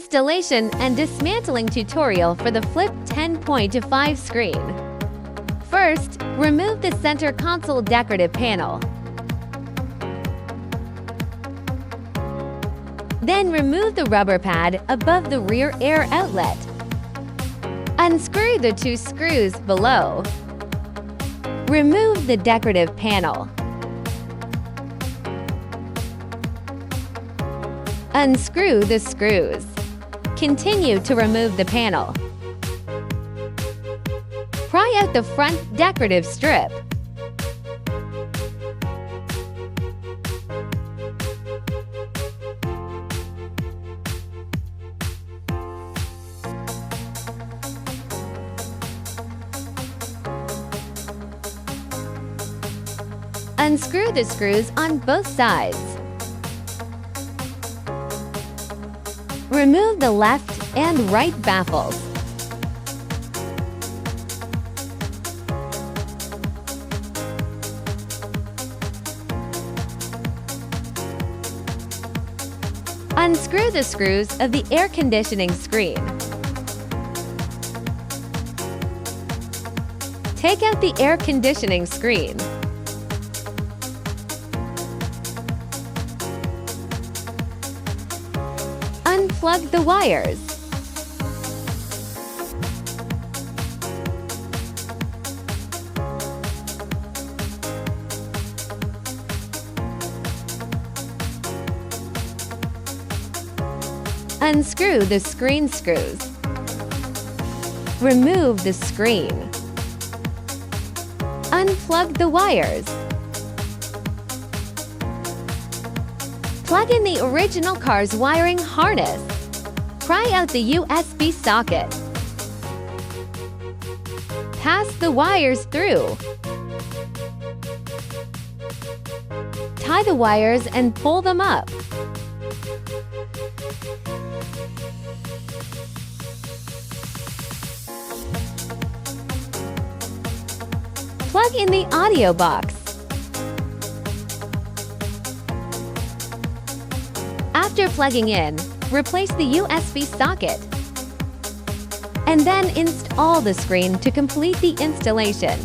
Installation and dismantling tutorial for the Flip 10.5 screen. First, remove the center console decorative panel. Then remove the rubber pad above the rear air outlet. Unscrew the 2 screws below. Remove the decorative panel. Unscrew the screws. Continue to remove the panel. Pry out the front decorative strip. Unscrew the screws on both sides. Remove the left and right baffles. Unscrew the screws of the air conditioning screen. Take out the air conditioning screen. Unplug the wires. Unscrew the screen screws. Remove the screen. Unplug the wires. Plug in the original car's wiring harness. Pry out the USB socket. Pass the wires through. Tie the wires and pull them up. Plug in the audio box. After plugging in, replace the USB socket. And then install the screen to complete the installation.